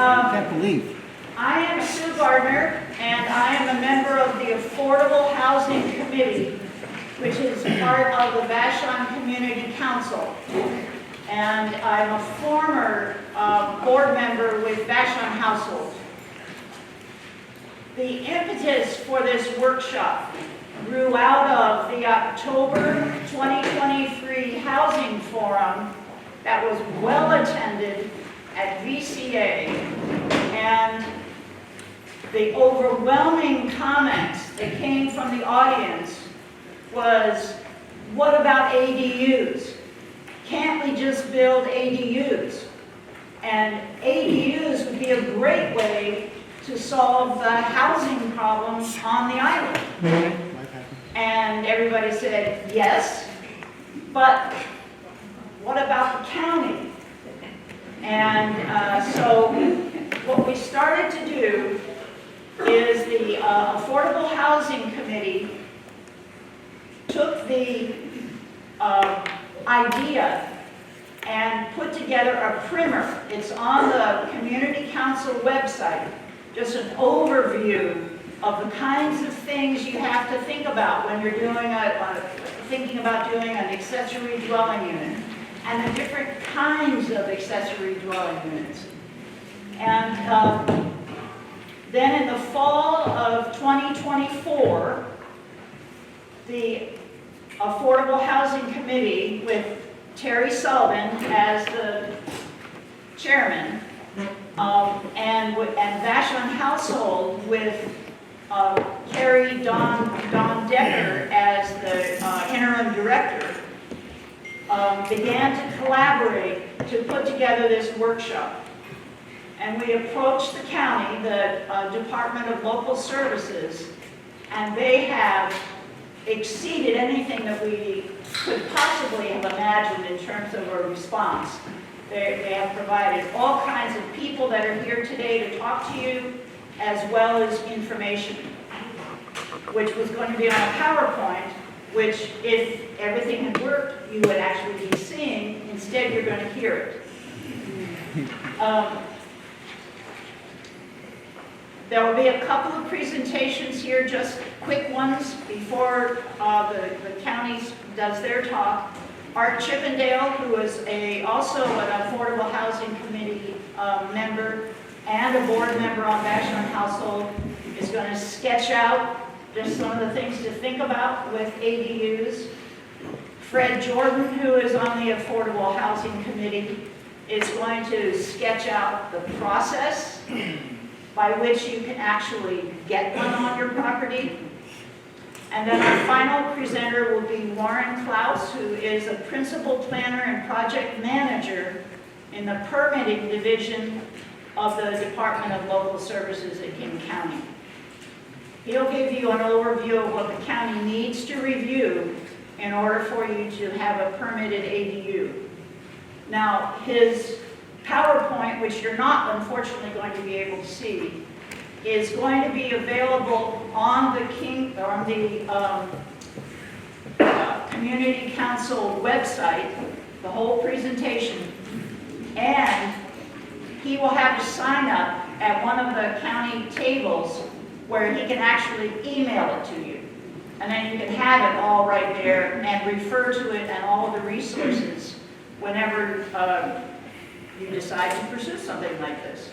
I can't believe. I am Sue Gardner, and I am a member of the Affordable Housing Committee, which is part of the Vashon Community Council. And I'm a former board member with Vashon Household. The impetus for this workshop grew out of the October 2023 Housing Forum that was well attended at VCA, and the overwhelming comments that came from the audience was, what about ADUs? Can't we just build ADUs? And ADUs would be a great way to solve the housing problems on the island. And everybody said, yes, but what about the county? And so what we started to do is the Affordable Housing Committee took the idea and put together a primer. It's on the Community Council website, just an overview of the kinds of things you have to think about when you're doing thinking about doing an accessory dwelling unit, and the different kinds of accessory dwelling units. And then in the fall of 2024, the Affordable Housing Committee, with Terry Sullivan as the chairman, and Vashon Household with Carrie Don Decker as the interim director, began to collaborate to put together this workshop. And we approached the county, the Department of Local Services, and they have exceeded anything that we could possibly have imagined in terms of a response. They have provided all kinds of people that are here today to talk to you, as well as information, which was going to be on a PowerPoint, which, if everything had worked, you would actually be seeing. Instead, you're going to hear it. There will be a couple of presentations here, just quick ones, before the county does their talk. Art Chippendale, who is also an Affordable Housing Committee member and a board member on Vashon Household, is going to sketch out just some of the things to think about with ADUs. Fred Jordan, who is on the Affordable Housing Committee, is going to sketch out the process by which you can actually get one on your property. And then our final presenter will be Lauren Klaus, who is a principal planner and project manager in the permitting division of the Department of Local Services in King County. He'll give you an overview of what the county needs to review in order for you to have a permitted ADU. Now, his PowerPoint, which you're not unfortunately going to be able to see, is going to be available on the Community Council website, the whole presentation, and he will have to sign up at one of the county tables where he can actually email it to you. And then you can have it all right there and refer to it and all of the resources whenever you decide to pursue something like this.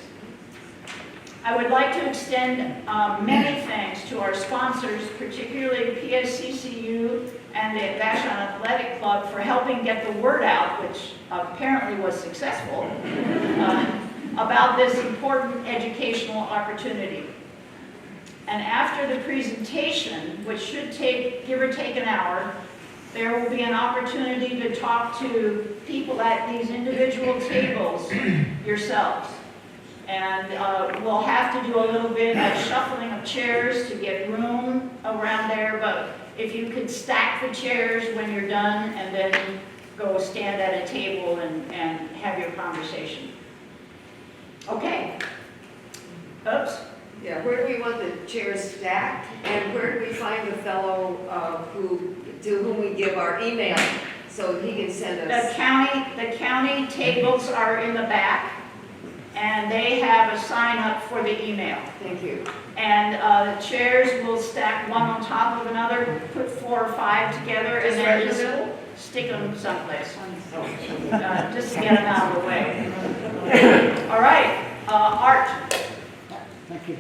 I would like to extend many thanks to our sponsors, particularly PSCCU and the Vashon Athletic Club, for helping get the word out, which apparently was successful, about this important educational opportunity. And after the presentation, which should take, give or take, an hour, there will be an opportunity to talk to people at these individual tables yourselves. And we'll have to do a little bit of shuffling of chairs to get room around there, but if you could stack the chairs when you're done and then go stand at a table and have your conversation. Okay. Oops. Yeah, where do we want the chairs stacked? And where do we find the fellow to whom we give our email so he can send us? The county tables are in the back. and they have a sign up for the email. Thank you. And the chairs will stack one on top of another, put 4 or 5 together, and then just stick them someplace. Just to get them out of the way. All right, Art. Thank you.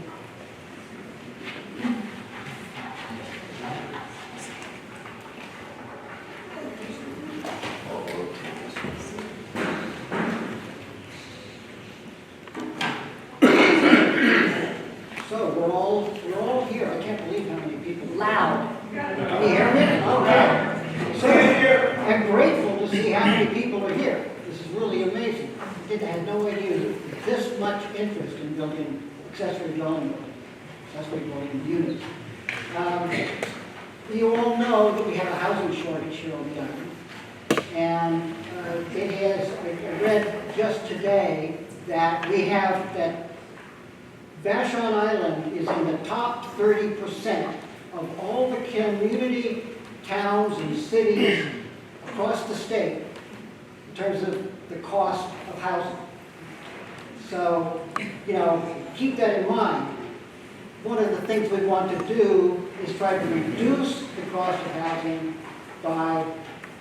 So we're all here. I can't believe how many people. Loud. Can you hear me? Okay. So I'm grateful to see how many people are here. This is really amazing. I had no idea this much interest in building accessory dwelling units. You all know that we have a housing shortage here on the island. And it has, I read just today that we have that Vashon Island is in the top 30% of all the community towns and cities across the state in terms of the cost of housing. So, keep that in mind. One of the things we want to do is try to reduce the cost of housing by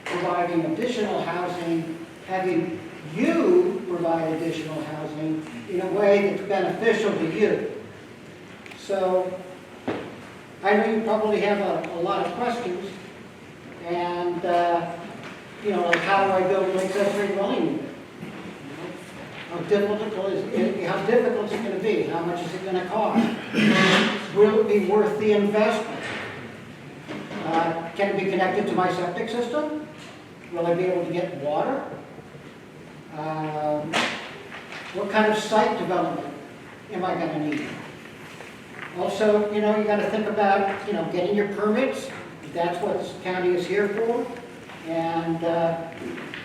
providing additional housing, having you provide additional housing in a way that's beneficial to you. So, I know you probably have a lot of questions, and like how do I build an accessory dwelling unit? How difficult is it going to be? How much is it going to cost? Will it be worth the investment? Can it be connected to my septic system? Will I be able to get water? What kind of site development am I going to need? Also, you got to think about, getting your permits. That's what this county is here for. And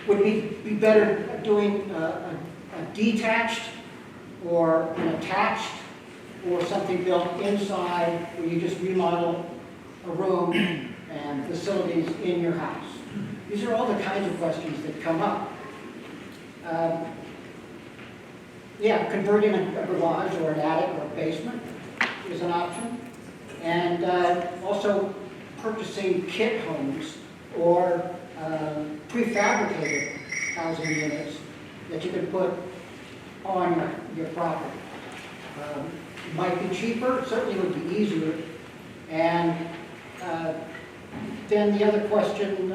would be better doing a detached or an attached or something built inside where you just remodel a room and facilities in your house? These are all the kinds of questions that come up. Converting a garage or an attic or a basement is an option. And also purchasing kit homes or prefabricated housing units that you can put on your property. It might be cheaper, certainly would be easier. And then the other question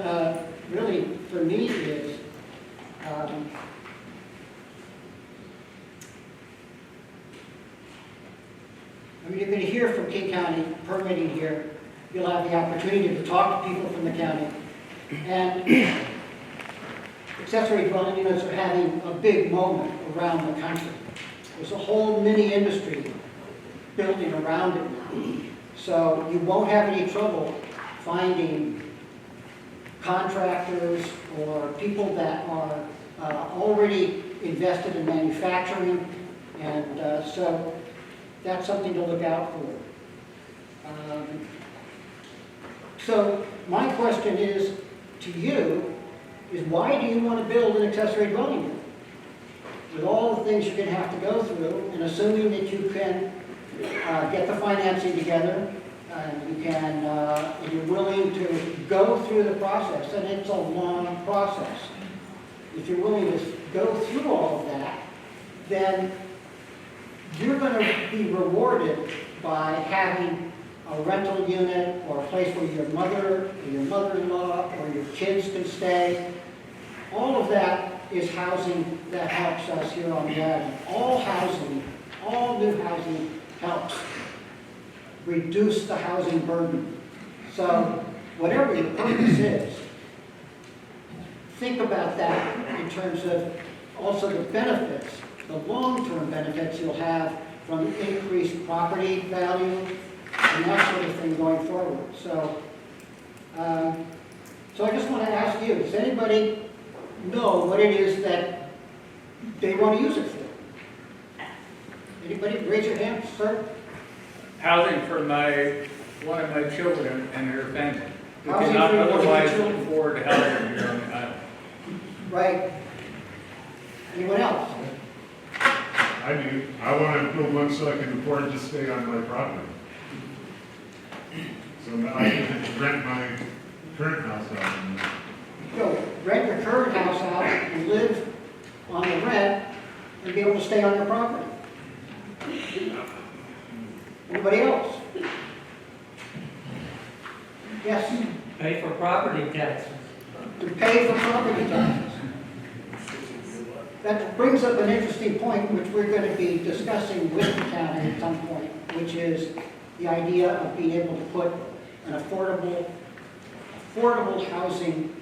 really for me is, you're going to hear from King County permitting here. You'll have the opportunity to talk to people from the county. And accessory dwelling units are having a big moment around the country. There's a whole mini industry building around it now. So you won't have any trouble finding contractors or people that are already invested in manufacturing. And so that's something to look out for. So my question is to you, is why do you want to build an accessory dwelling unit? With all the things you're going to have to go through, and assuming that you can get the financing together, and you're willing to go through the process, and it's a long process. If you're willing to go through all of that, then you're going to be rewarded by having a rental unit or a place where your mother or your mother-in-law or your kids can stay. All of that is housing that helps us here on the island. All housing, all new housing helps reduce the housing burden. So whatever your purpose is, think about that in terms of also the benefits, the long-term benefits you'll have from increased property value and that sort of thing going forward. So, so I just want to ask you, does anybody know what it is that they want to use it for? Anybody? Raise your hand, sir. Housing for one of my children and their family. Who Housing cannot for one of your otherwise children. afford housing here on the island. Right. Anyone else? I do. I want to build one so I can afford to stay on my property. So now I can rent my current house out. Go, rent your current house out and live on the rent and be able to stay on your property. Anybody else? Yes, Pay for property taxes. to pay for property taxes. That brings up an interesting point, which we're going to be discussing with the county at some point, which is the idea of being able to put an affordable housing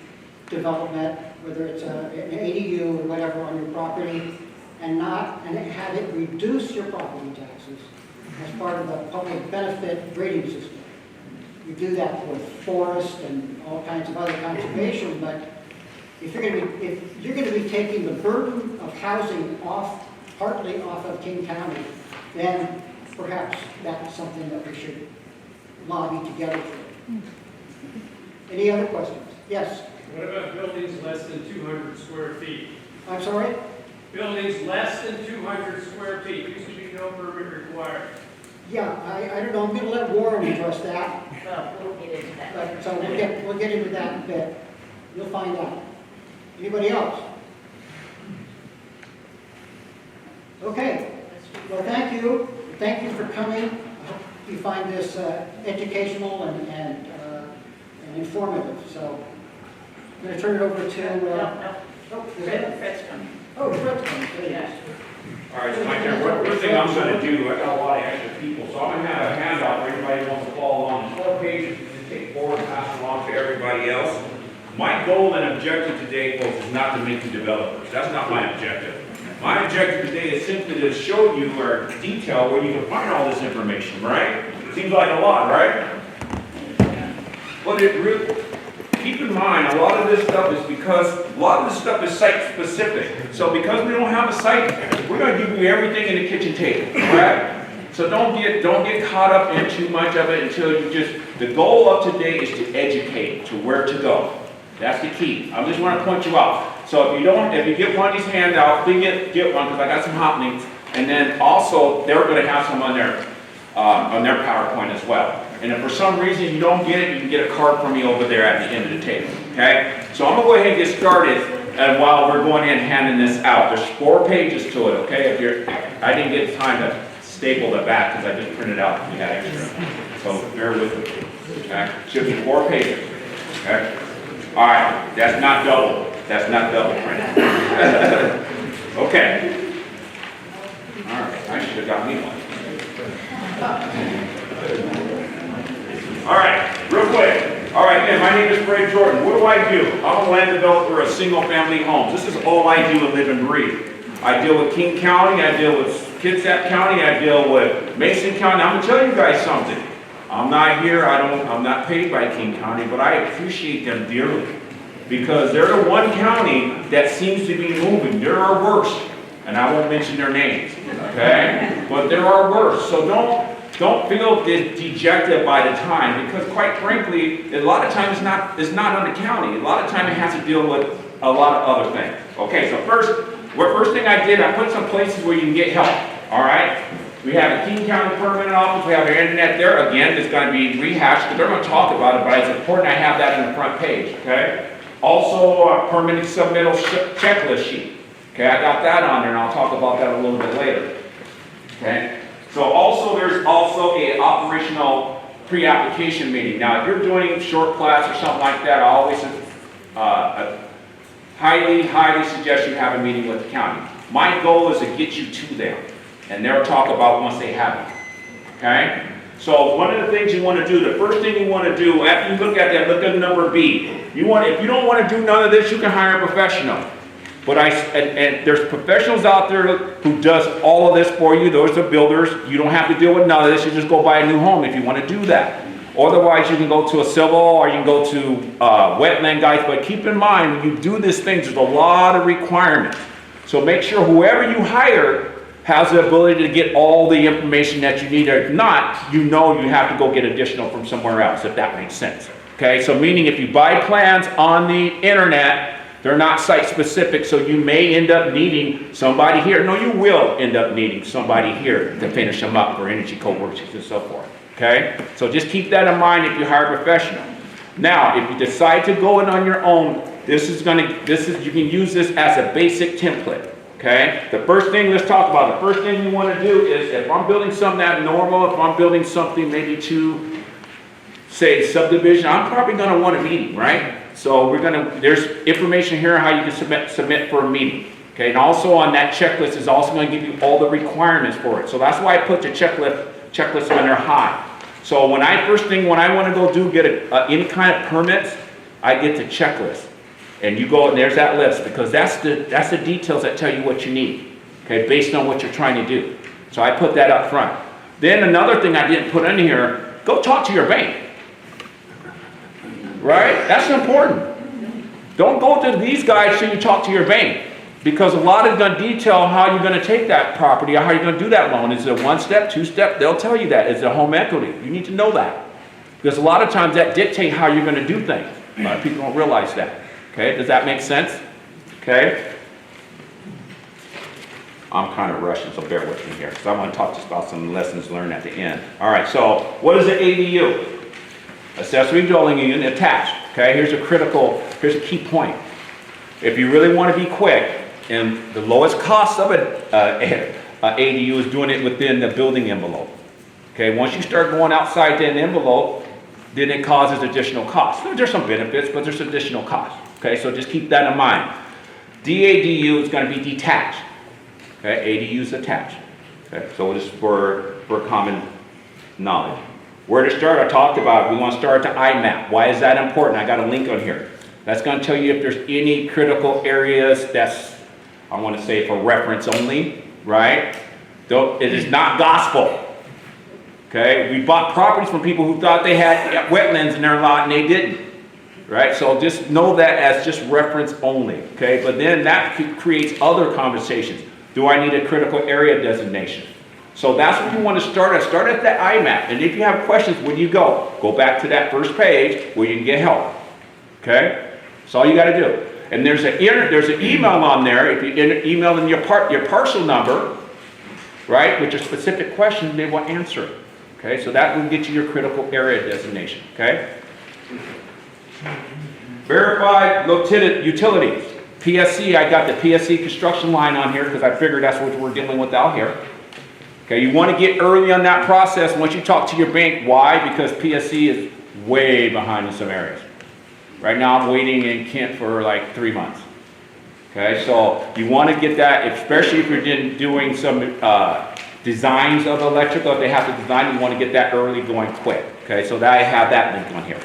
development, whether it's an ADU or whatever on your property, and have it reduce your property taxes as part of the public benefit rating system. You do that with forest and all kinds of other conservation, but if you're going to be taking the burden of housing partly off of King County, then perhaps that's something that we should lobby together for. Any other questions? Yes? What about buildings less than 200 square feet? I'm sorry? Buildings less than 200 square feet, used to be no permit required. Yeah, I don't know, I'm going to let Warren address that, Well, we'll get into that. but, so we'll get into that in a bit. You'll find out. Anybody else? Okay, well, thank you. Thank you for coming. I hope you find this educational and informative. So I'm going to turn it over to... No, oh, is it? Fred's coming. Oh, Fred's coming. There he is. Yeah. All right, so my turn. First thing I'm gonna do, I got a lot of extra people, so I'm gonna have a handout for anybody who wants to follow along. It's 4 pages, you can take forward and pass it along to everybody else. My goal and objective today, folks, is not to make you developers. That's not my objective. My objective today is simply to show you or detail where you can find all this information, right? Seems like a lot, right? But it really, keep in mind, a lot of this stuff is because, a lot of this stuff is site specific. So because we don't have a site, we're gonna give you everything in the kitchen table, right? So don't get caught up in too much of it until the goal of today is to educate to where to go. That's the key. I just want to point you out. So if you get one of these handouts, please get one because I got some hot links. And then also they're going to have some on their PowerPoint as well. And if for some reason you don't get it, you can get a card from me over there at the end of the table. Okay? So I'm going to go ahead and get started. And while we're going in handing this out, there's 4 pages to it. Okay? I didn't get time to staple it back because I just printed out and we had extra. So bear with me. Okay? Should be 4 pages. Okay? All right, that's not double. That's not double printed. Okay. All right, I should have got me one. All right, real quick. All right, again, my name is Fred Jordan. What do? I'm a land developer of single-family homes. This is all I do and live and breathe. I deal with King County. I deal with Kitsap County. I deal with Mason County. I'm gonna tell you guys something. I'm not here, I'm not paid by King County, but I appreciate them dearly. Because they're the one county that seems to be moving. There are worse, and I won't mention their names, okay? But there are worse, so don't feel dejected by the time, because quite frankly, a lot of times it's not on the county. A lot of time it has to deal with a lot of other things. Okay, so first thing I did, I put some places where you can get help, all right? We have a King County Permanent Office, we have our internet there. Again, it's going to be rehashed, because they're going to talk about it, but it's important I have that in the front page, okay? Also, a permanent submittal checklist sheet. Okay, I got that on there, and I'll talk about that a little bit later. Okay? So there's also a operational pre-application meeting. Now, if you're doing short class or something like that, I always highly suggest you have a meeting with the county. My goal is to get you to them, and they'll talk about once they have it. Okay? So one of the things you want to do, the first thing you want to do after you look at that, look at number B. If you don't want to do none of this, you can hire a professional. But and there's professionals out there who does all of this for you. Those are builders. You don't have to deal with none of this. You just go buy a new home if you want to do that. Otherwise, you can go to a civil or you can go to wetland guys. But keep in mind, when you do these things, there's a lot of requirements. So make sure whoever you hire has the ability to get all the information that you need. If not, you have to go get additional from somewhere else, if that makes sense. Okay, so meaning if you buy plans on the internet, They're not site-specific, so you may end up needing somebody here. No, you will end up needing somebody here to finish them up for energy code worksheets and so forth, okay? So just keep that in mind if you hire a professional. Now, if you decide to go in on your own, you can use this as a basic template, okay? The first thing, let's talk about, the first thing you want to do is, if I'm building something abnormal, if I'm building something maybe to, say, subdivision, I'm probably going to want a meeting, right? So there's information here on how you can submit for a meeting. Okay, and also on that checklist is also going to give you all the requirements for it. So that's why I put the checklist under high. So when I want to go get any kind of permits, I get the checklist. And you go and there's that list, because that's the details that tell you what you need. Okay, based on what you're trying to do. So I put that up front. Then another thing I didn't put in here, go talk to your bank. Right? That's important. Don't go to these guys till you talk to your bank, because a lot is going to detail how you're going to take that property or how you're going to do that loan. Is it a one-step, two-step? They'll tell you that. Is it a home equity? You need to know that, because a lot of times that dictates how you're going to do things. A lot of people don't realize that. Okay? Does that make sense? Okay? I'm kind of rushing, so bear with me here, because I want to talk just about some lessons learned at the end. All right, so what is an ADU? Accessory dwelling unit attached. Okay, here's a key point. If you really want to be quick, and the lowest cost of an ADU is doing it within the building envelope. Okay, once you start going outside that envelope, then it causes additional costs. There's some benefits, but there's additional costs. Okay, so just keep that in mind. DADU is going to be detached. Okay, ADU is attached. Okay, so just for common knowledge. Where to start, I talked about, we want to start at the IMAP. Why is that important? I got a link on here. That's going to tell you if there's any critical areas that's, I want to say, for reference only, right? It is not gospel. Okay, we bought properties from people who thought they had wetlands in their lot and they didn't, right? So just know that as just reference only, okay? But then that creates other conversations. Do I need a critical area designation? So that's what you want to start at. Start at the IMAP. And if you have questions, where do you go? Go back to that first page where you can get help. Okay? That's all you got to do. And there's an email on there. If you email them your parcel number, right, with your specific question, they will answer it. Okay? So that will get you your critical area designation. Okay? Verified utilities. PSC, I got the PSC construction line on here because I figured that's what we're dealing with out here. Okay, you want to get early on that process once you talk to your bank. Why? Because PSC is way behind in some areas. Right now I'm waiting in Kent for like 3 months. Okay, so you want to get that, especially if you're doing some designs of electrical, if they have to design, you want to get that early going quick. Okay, so that I have that link on here.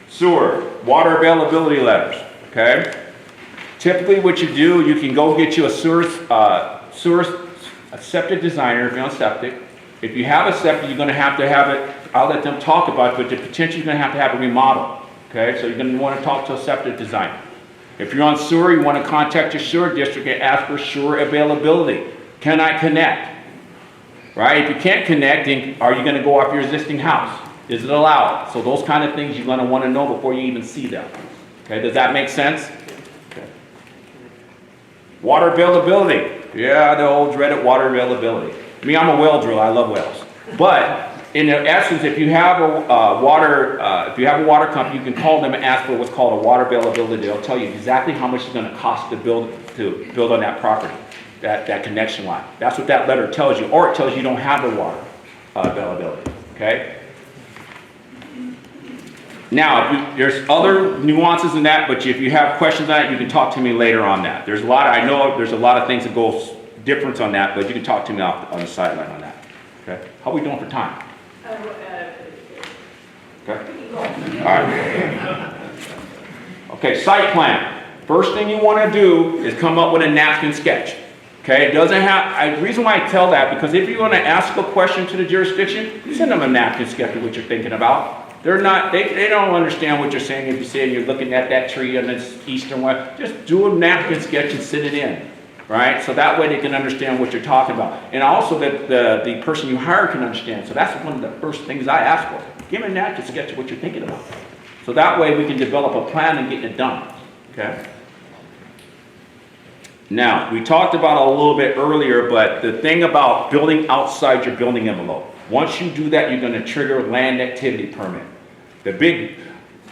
Sewer, water availability letters. Okay, typically what you do, you can go get you a septic designer if you're on septic. If you have a septic, you're going to have it, I'll let them talk about it, but potentially you're going to have a remodel. Okay, so you're going to want to talk to a septic designer. If you're on sewer, you want to contact your sewer district and ask for sewer availability. Can I connect? Right? If you can't connect, then are you going to go off your existing house? Is it allowed? So those kind of things you're going to want to know before you even see them. Okay, does that make sense? Okay. Water availability. Yeah, the old dreaded water availability. I mean, I'm a well driller. I love wells. But in essence, if you have a water company, you can call them and ask for what's called a water availability. They'll tell you exactly how much it's going to cost to build on that property, that connection line. That's what that letter tells you, or it tells you don't have the water availability. Okay. Now, there's other nuances in that, but if you have questions on that, you can talk to me later on that. I know there's a lot of things that go different on that, but you can talk to me on the sideline on that. Okay? How are we doing for time? Okay? All right. Okay, site plan. First thing you want to do is come up with a napkin sketch. Okay, it doesn't have, the reason why I tell that, because if you're going to ask a question to the jurisdiction, send them a napkin sketch of what you're thinking about. They're not, they don't understand what you're saying if you say you're looking at that tree on this eastern way. Just do a napkin sketch and send it in, right? So that way they can understand what you're talking about. And also that the person you hire can understand. So that's one of the first things I ask for. Give me a napkin sketch of what you're thinking about. So that way we can develop a plan and get it done, okay? Now, we talked about it a little bit earlier, but the thing about building outside your building envelope, once you do that, you're gonna trigger a land activity permit.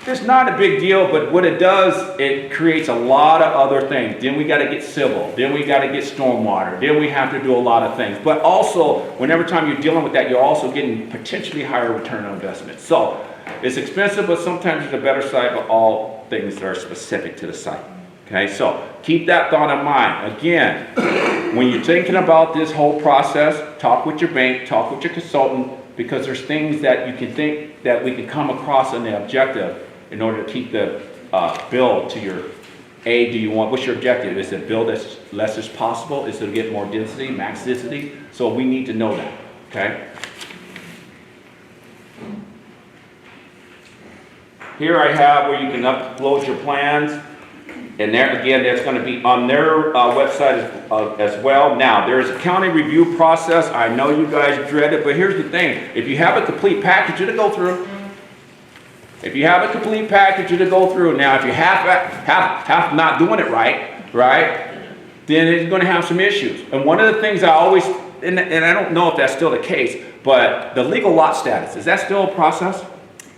It's not a big deal, but what it does, it creates a lot of other things. Then we gotta get civil, then we gotta get stormwater, then we have to do a lot of things. But also, whenever time you're dealing with that, you're also getting potentially higher return on investment. So, it's expensive, but sometimes it's a better site, but all things that are specific to the site. Okay, so keep that thought in mind. Again, when you're thinking about this whole process, talk with your bank, talk with your consultant, because there's things that you can think that we can come across in the objective in order to keep the build to your what's your objective? Is it build as less as possible? Is it to get more density, max density? So we need to know that, okay? Here I have where you can upload your plans. And there, again, that's going to be on their website as well. Now, there is a county review process. I know you guys dread it, but here's the thing. If you have a complete package to go through, now, if you have not doing it right, then it's going to have some issues. And one of the things I always, and I don't know if that's still the case, but the legal lot status, is that still a process?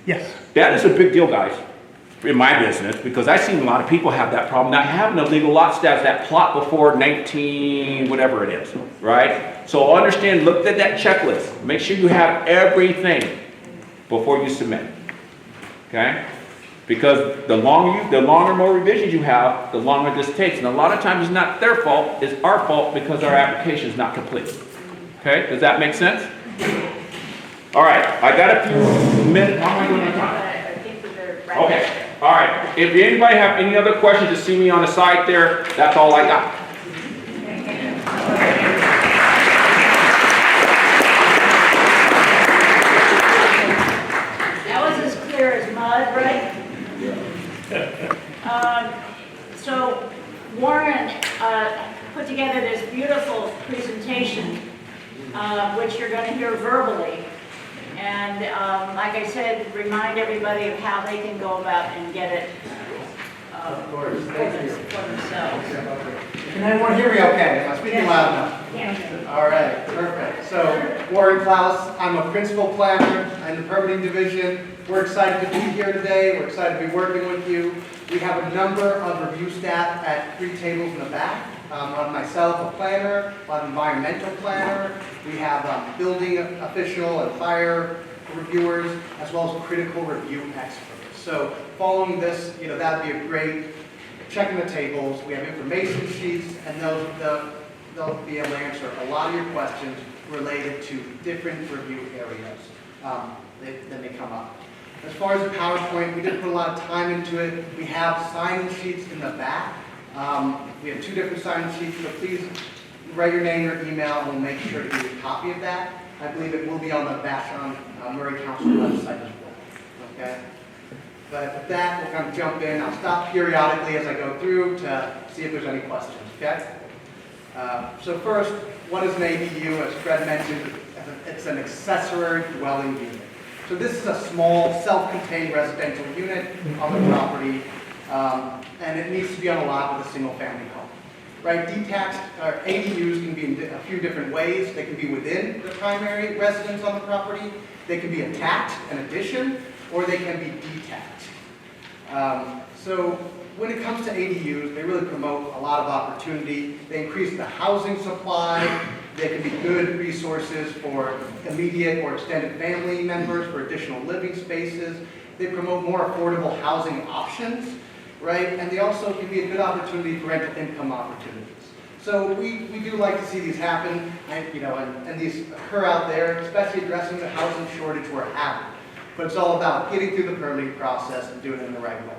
Yes. That is a big deal, guys, in my business, because I've seen a lot of people have that problem, not having a legal lot status, that plot before 19, whatever it is, right? So understand, look at that checklist. Make sure you have everything before you submit, okay? Because the longer more revisions you have, the longer this takes. And a lot of times it's not their fault, it's our fault because our application is not complete. Okay, does that make sense? All right, I got a few minutes. How am I doing on time? I think that they're right. Okay, all right. If anybody have any other questions, just see me on the side there. That's all I got. That was as clear as mud, right? So Warren put together this beautiful presentation, which you're going to hear verbally. And like I said, remind everybody of how they can go about and get it for themselves. Can everyone hear me okay? Am I speaking loud enough? All right, perfect. So, Warren Klaus, I'm a principal planner in the permitting division. We're excited to be here today. We're excited to be working with you. We have a number of review staff at 3 tables in the back. Myself, a planner, an environmental planner. We have building official and fire reviewers, as well as critical review experts. So following this, that'd be a great checking the tables. We have information sheets, and they'll be able to answer a lot of your questions related to different review areas that may come up. As far as the PowerPoint, we did put a lot of time into it. We have sign-in sheets in the back. We have 2 different sign-in sheets, so please write your name or email, and we'll make sure to give you a copy of that. I believe it will be on the Vashon Maury Council website as well. Okay? But with that, we'll kind of jump in. I'll stop periodically as I go through to see if there's any questions. Okay? So first, what is an ADU? As Fred mentioned, it's an accessory dwelling unit. So this is a small, self-contained residential unit on the property, and it needs to be on a lot with a single-family home. Right? Detached or ADUs can be in a few different ways. They can be within the primary residence on the property. They can be attached, an addition, or they can be detached. So when it comes to ADUs, they really promote a lot of opportunity. They increase the housing supply. They can be good resources for immediate or extended family members for additional living spaces. They promote more affordable housing options, right? And they also can be a good opportunity for rental income opportunities. So we do like to see these happen, and these occur out there, especially addressing the housing shortage we're having. But it's all about getting through the permitting process and doing it in the right way.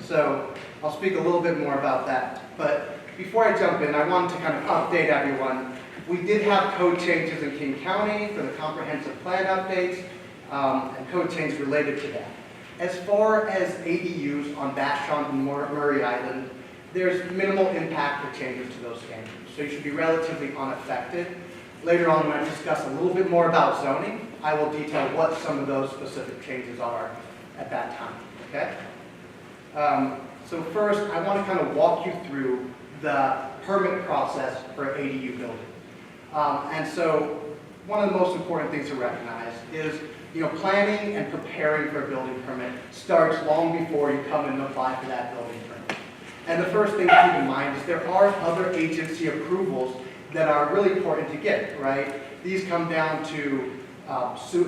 So I'll speak a little bit more about that. But before I jump in, I wanted to kind of update everyone. We did have code changes in King County for the comprehensive plan updates and code changes related to that. As far as ADUs on Vashon and Maury Island, there's minimal impact or changes to those standards. So you should be relatively unaffected. Later on, when I discuss a little bit more about zoning, I will detail what some of those specific changes are at that time. okay? So first, I want to kind of walk you through the permit process for an ADU building. And so one of the most important things to recognize is, planning and preparing for a building permit starts long before you come and apply for that building permit. And the first thing to keep in mind is there are other agency approvals that are really important to get, right? These come down to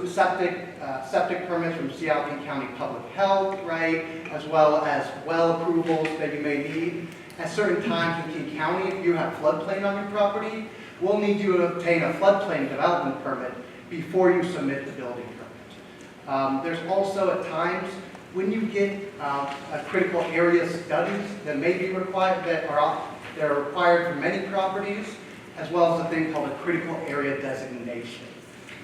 septic permits from Seattle County Public Health, right? As well as well approvals that you may need. At certain times in King County, if you have floodplain on your property, we'll need you to obtain a floodplain development permit before you submit the building permit. There's also at times when you get a critical area studies that may be required, that are required for many properties, as well as a thing called a critical area designation.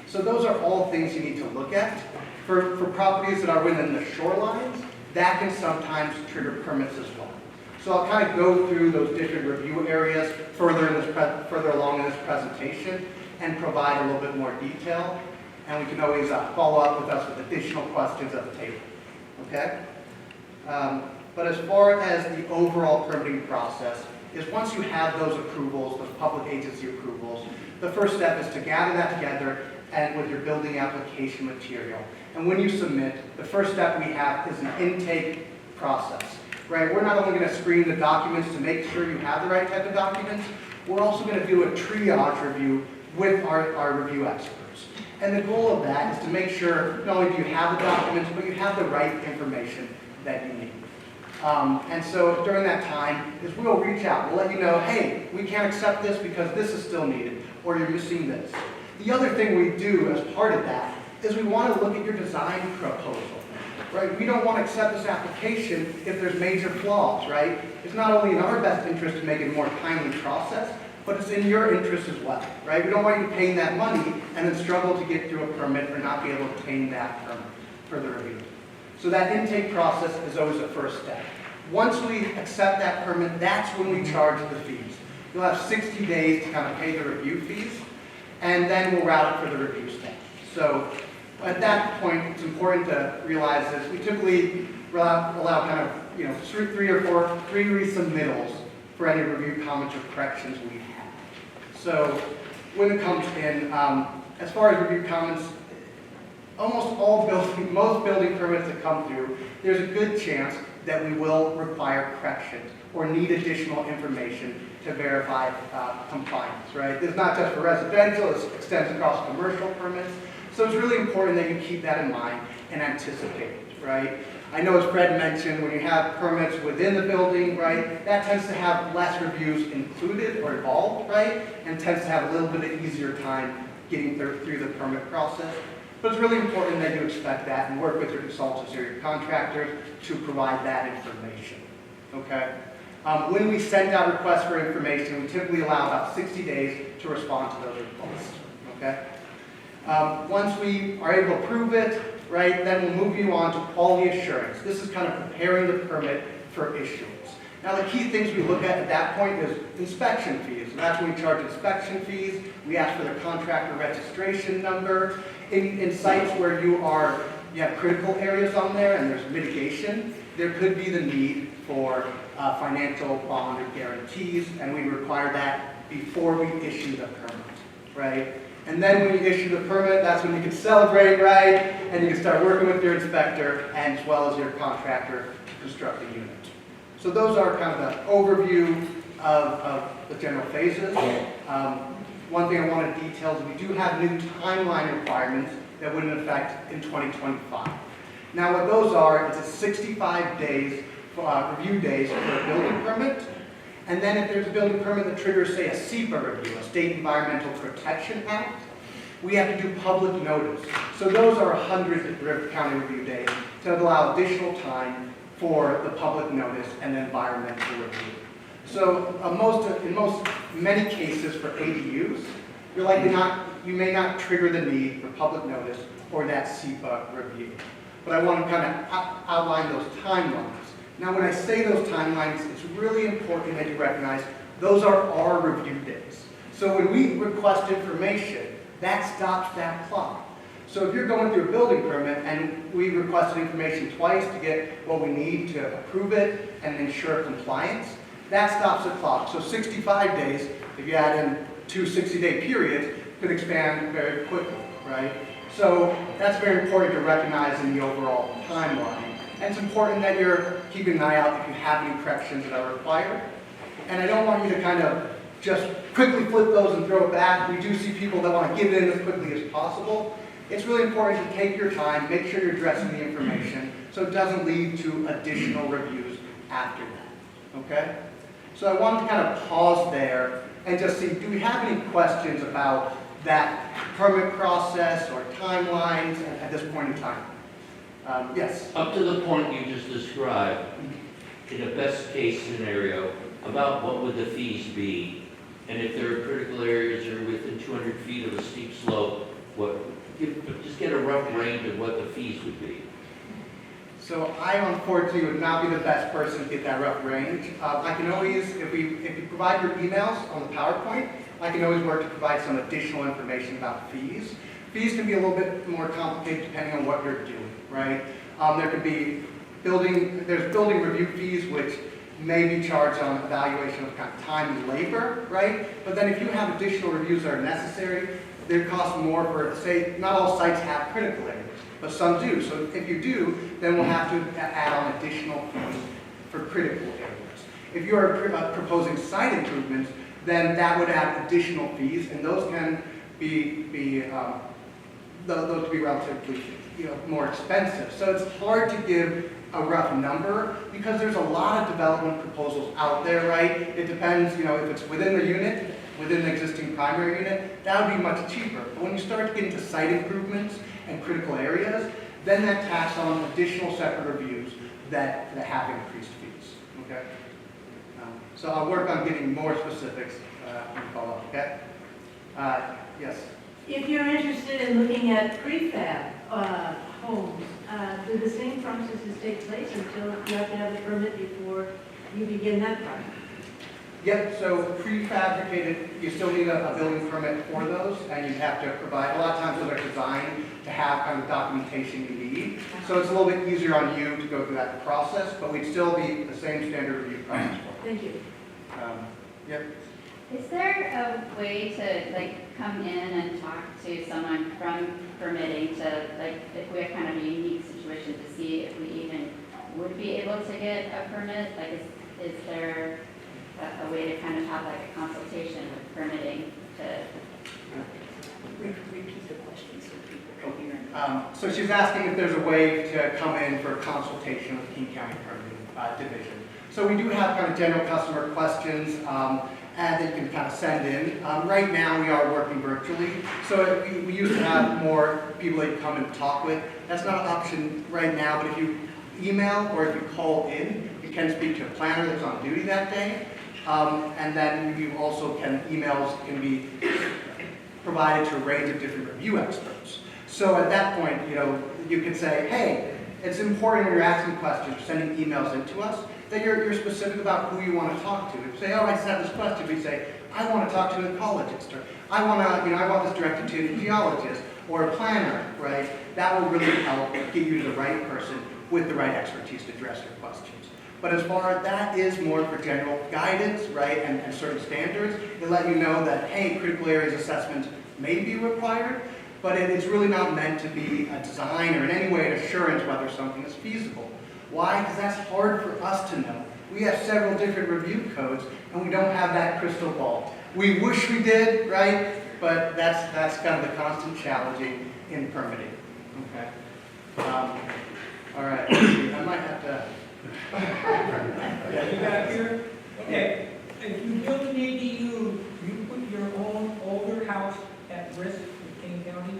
So those are all things you need to look at. For properties that are within the shorelines, that can sometimes trigger permits as well. So I'll kind of go through those different review areas further along in this presentation and provide a little bit more detail. And we can always follow up with us with additional questions at the table. Okay? But as far as the overall permitting process, is once you have those approvals, those public agency approvals, the first step is to gather that together and with your building application material. And when you submit, the first step we have is an intake process, right? We're not only going to screen the documents to make sure you have the right type of documents, we're also going to do a triage review with our review experts. And the goal of that is to make sure not only do you have the documents, but you have the right information that you need. And so during that time is we'll reach out. We'll let you know, hey, we can't accept this because this is still needed, or you're missing this. The other thing we do as part of that is we want to look at your design proposal, right? We don't want to accept this application if there's major flaws, right? It's not only in our best interest to make it a more timely process, but it's in your interest as well, right? We don't want you paying that money and then struggle to get through a permit or not be able to obtain that permit for the review. So that intake process is always the first step. Once we accept that permit, that's when we charge the fees. You'll have 60 days to kind of pay the review fees, and then we'll route it for the review stage. So at that point, it's important to realize this. We typically allow kind of, three resubmittals for any review comments or corrections we have. So when it comes in, as far as review comments, most building permits that come through, there's a good chance that we will require corrections or need additional information to verify compliance, right? It's not just for residential, it extends across commercial permits. So it's really important that you keep that in mind and anticipate it, right? I know as Fred mentioned, when you have permits within the building, right, that tends to have less reviews included or involved, right? And tends to have a little bit of easier time getting through the permit process. But it's really important that you expect that and work with your consultants or your contractors to provide that information, okay? When we send out requests for information, we typically allow about 60 days to respond to those requests, okay? Once we are able to prove it, right, then we'll move you on to quality assurance. This is kind of preparing the permit for issuance. Now the key things we look at that point is inspection fees. And that's when we charge inspection fees. We ask for the contractor registration number. In sites where you have critical areas on there and there's mitigation, there could be the need for financial bond or guarantees, and we require that before we issue the permit, right? And then when you issue the permit, that's when you can celebrate, right? And you can start working with your inspector and as well as your contractor to construct the unit. So those are kind of the overview of the general phases. One thing I want to detail is we do have new timeline requirements that would in effect in 2025. Now what those are, it's a 65 days review days for a building permit. And then if there's a building permit that triggers, say, a SEPA review, a State Environmental Protection Act, we have to do public notice. So those are 100 county review days to allow additional time for the public notice and environmental review. So in many cases for ADUs, you may not trigger the need for public notice or that SEPA review. But I want to kind of outline those timelines. Now when I say those timelines, it's really important that you recognize those are our review days. So when we request information, that stops that clock. So if you're going through a building permit and we requested information twice to get what we need to approve it and ensure compliance, that stops the clock. So 65 days, if you add in 2 60-day periods, could expand very quickly, right? So that's very important to recognize in the overall timeline. And it's important that you're keeping an eye out if you have any corrections that are required. And I don't want you to kind of just quickly flip those and throw it back. We do see people that want to get it in as quickly as possible. It's really important to take your time, make sure you're addressing the information so it doesn't lead to additional reviews after that, okay? So I wanted to kind of pause there and just see, do we have any questions about that permit process or timelines at this point in time? Yes? Up to the point you just described, in a best case scenario, about what would the fees be? And if there are critical areas that are within 200 feet of a steep slope, just get a rough range of what the fees would be. So I unfortunately would not be the best person to get that rough range. I can always, if you provide your emails on the PowerPoint, I can always work to provide some additional information about fees. Fees can be a little bit more complicated depending on what you're doing, right? There could be there's building review fees which may be charged on evaluation of kind of time and labor, right? But then if you have additional reviews that are necessary, they cost more for, say, not all sites have critical areas, but some do. So if you do, then we'll have to add on additional fees for critical areas. If you are proposing site improvements, then that would add additional fees, and those can be relatively more expensive. So it's hard to give a rough number because there's a lot of development proposals out there, right? It depends, if it's within the unit, within the existing primary unit, that would be much cheaper. But when you start to get into site improvements and critical areas, then that tacks on additional separate reviews that have increased fees, okay? So I'll work on getting more specifics when we follow up, okay? Yes? If you're interested in looking at prefab homes, do the same processes take place until you have to have a permit before you begin that project? Yep, so prefabricated, you still need a building permit for those, and you have to provide, a lot of times those are designed to have kind of documentation you need. So it's a little bit easier on you to go through that process, but we'd still be the same standard review process for it. Thank you. Yep. Is there a way to come in and talk to someone from permitting to if we have kind of a unique situation to see if we even would be able to get a permit? Is there a way to kind of have a consultation with permitting to Repeat the question so people can hear. So she's asking if there's a way to come in for a consultation with King County Permitting Division. So we do have kind of general customer questions that you can kind of send in. Right now we are working virtually. So we used to have more people that you come and talk with. That's not an option right now, but if you email or if you call in, you can speak to a planner that's on duty that day. And then you also emails can be provided to a range of different review experts. So at that point, you could say, hey, it's important when you're asking questions or sending emails into us that you're specific about who you want to talk to. If you say, oh, I just have this question, we say, I want to talk to an ecologist, or I want this directed to a geologist or a planner, right? That will really help get you to the right person with the right expertise to address your questions. But as far as that is more for general guidance, right, and certain standards, to let you know that, hey, critical areas assessment may be required, but it's really not meant to be a design or in any way an assurance whether something is feasible. Why? Because that's hard for us to know. We have several different review codes, and we don't have that crystal ball. We wish we did, right? But that's kind of the constant challenging in permitting. Okay. All right. I might have to. You got here? Okay, if you build an ADU, you put your own older house at risk with King County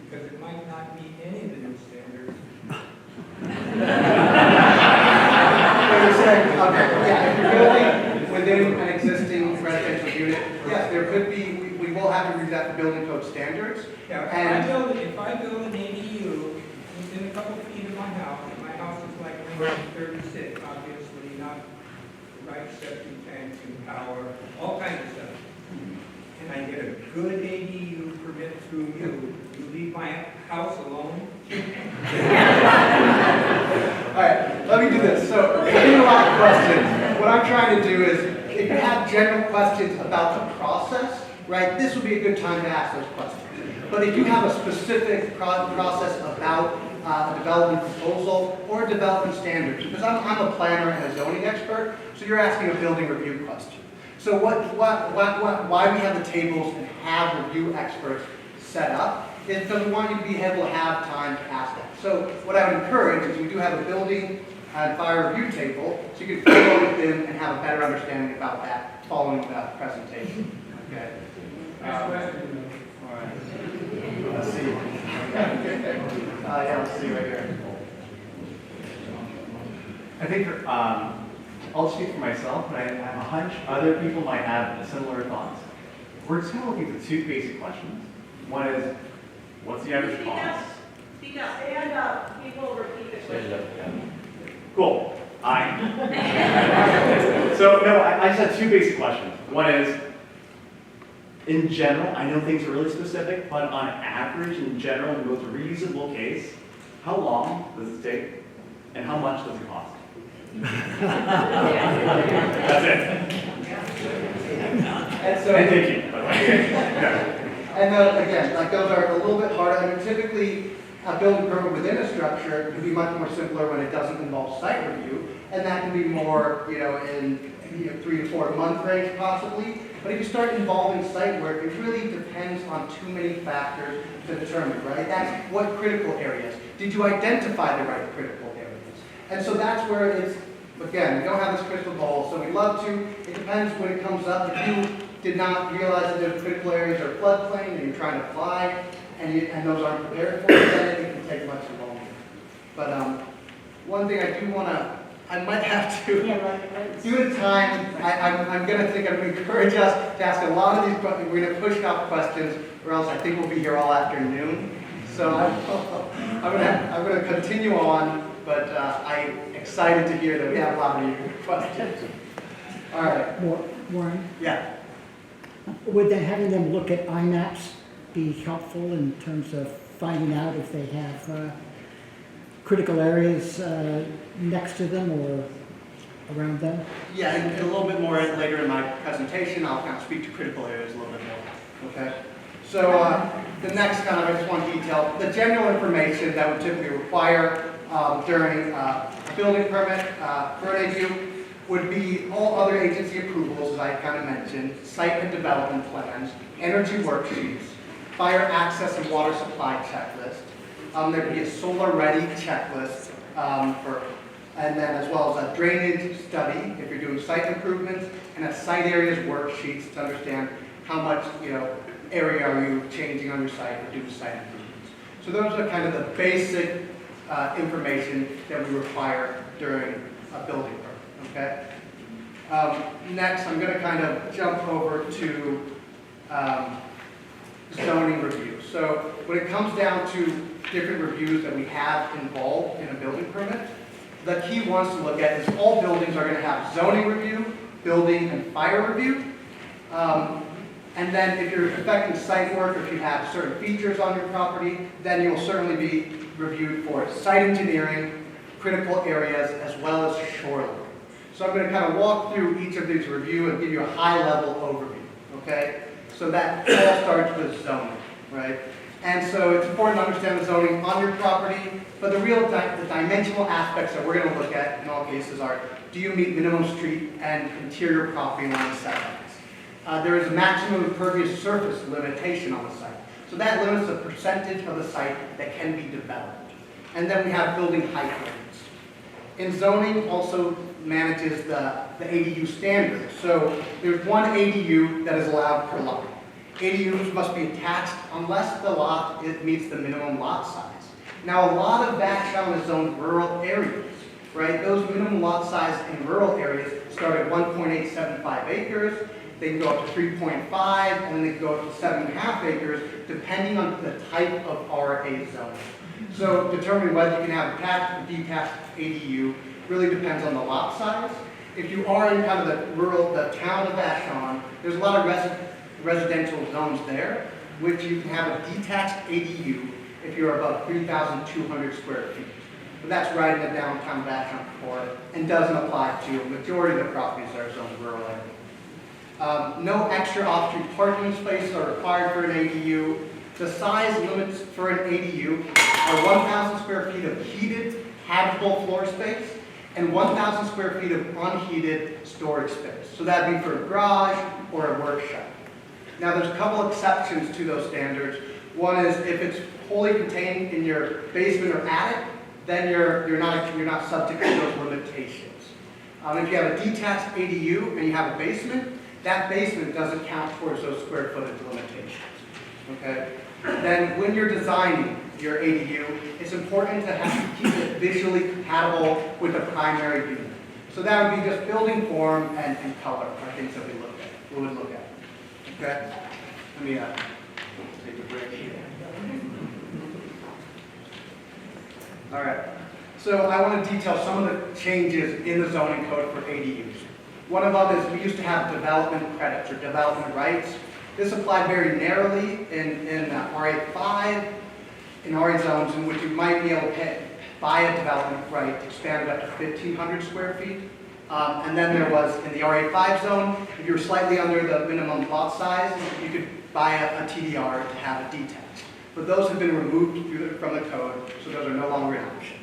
because it might not meet any of the new standards. If you're building within an existing residential unit, yes, there could be, we will have to read that for building code standards. Yeah, And if I build an ADU within a couple feet of my house, and my house is like 1936, obviously not the right septic tanks and power, all kinds of stuff. And I get a good ADU permit through you, you leave my house alone? All right, let me do this. So, we're getting a lot of questions. What I'm trying to do is, if you have general questions about the process, right, this would be a good time to ask those questions. But if you have a specific process about a development proposal or a development standards, because I'm a planner and a zoning expert, so you're asking a building review question. So why we have the tables and have review experts set up is because we want you to be able to have time to ask that. So what I would encourage is we do have a building and fire review table, so you can follow with them and have a better understanding about that following the presentation. Okay. Next question. All right. Let's see. Yeah, let's see right here. I think I'll speak for myself, but I have a hunch other people might have similar thoughts. We're just going to look at the two basic questions. One is, what's the average cost? Speak up. Stand up. People repeat the Stand up, yeah. Cool. So, no, I just had two basic questions. One is, in general, I know things are really specific, but on average, in general, in the most reasonable case, how long does it take and how much does it cost? That's it. And so, And thank you, by the way. Yeah. and again, like those are a little bit harder. I mean, typically, a building permit within a structure can be much more simpler when it doesn't involve site review, and that can be more, in 3 to 4 month range possibly. But if you start involving site work, it really depends on too many factors to determine, right? That's what critical areas. Did you identify the right critical areas? And so that's where it's, again, we don't have this crystal ball, so we'd love to. It depends when it comes up. If you did not realize that those critical areas are floodplain and you're trying to fly, and those aren't prepared for it, then it can take much longer. But one thing I do want to, I might have to, due to time, I'm going to encourage us to ask a lot of these questions. We're going to push off questions, or else I think we'll be here all afternoon. So I'm going to continue on, but I'm excited to hear that we have a lot of your questions. All right. Warren, Yeah. would having them look at IMAPs be helpful in terms of finding out if they have critical areas next to them or around them? Yeah, and a little bit more later in my presentation, I'll kind of speak to critical areas a little bit more. Okay. So the next kind of, I just want to detail the general information that would typically require during a building permit for an ADU would be all other agency approvals, as I kind of mentioned, site and development plans, energy worksheets, fire access and water supply checklist. There could be a solar-ready checklist and then as well as a drainage study if you're doing site improvements, and a site areas worksheets to understand how much area are you changing on your site or doing site improvements. So those are kind of the basic information that we require during a building permit. Okay. Next, I'm going to kind of jump over to zoning review. So when it comes down to different reviews that we have involved in a building permit, the key ones to look at is all buildings are going to have zoning review, building and fire review. And then if you're affecting site work, or if you have certain features on your property, then you'll certainly be reviewed for site engineering, critical areas, as well as shoreline. So I'm going to kind of walk through each of these review and give you a high-level overview, okay? So that all starts with zoning, right? And so it's important to understand the zoning on your property, but the dimensional aspects that we're going to look at in all cases are, do you meet minimum street and interior property line setbacks? There is a maximum impervious surface limitation on the site. So that limits the percentage of the site that can be developed. And then we have building height limits. And zoning also manages the ADU standards. So there's one ADU that is allowed per lot. ADUs must be attached unless the lot meets the minimum lot size. Now, a lot of Vashon is zoned rural areas, right? Those minimum lot size in rural areas start at 1.875 acres. They can go up to 3.5, and then they can go up to 7.5 acres, depending on the type of RA zone. So determining whether you can have attached or detached ADU really depends on the lot size. If you are in kind of the town of Vashon, there's a lot of residential zones there. which you can have a detached ADU if you're above 3,200 square feet. But that's right in the downtown Vashon core and doesn't apply to a majority of the properties that are zoned rural area. No extra off-street parking spaces are required for an ADU. The size limits for an ADU are 1,000 square feet of heated, habitable floor space and 1,000 square feet of unheated storage space. So that'd be for a garage or a workshop. Now there's a couple exceptions to those standards. One is if it's wholly contained in your basement or attic, then you're not subject to those limitations. If you have a detached ADU and you have a basement, that basement doesn't count towards those square footage limitations. Okay? Then when you're designing your ADU, it's important to keep it visually compatible with the primary unit. So that would be just building form and color are things that we would look at. Okay? Let me take a break here. All right. So I want to detail some of the changes in the zoning code for ADUs. One of them is we used to have development credits or development rights. This applied very narrowly in RA5, in RA zones in which you might be able to buy a development right to expand it up to 1,500 square feet. And then there was, in the RA5 zone, if you were slightly under the minimum lot size, you could buy a TDR to have it detached. But those have been removed from the code, so those are no longer an option.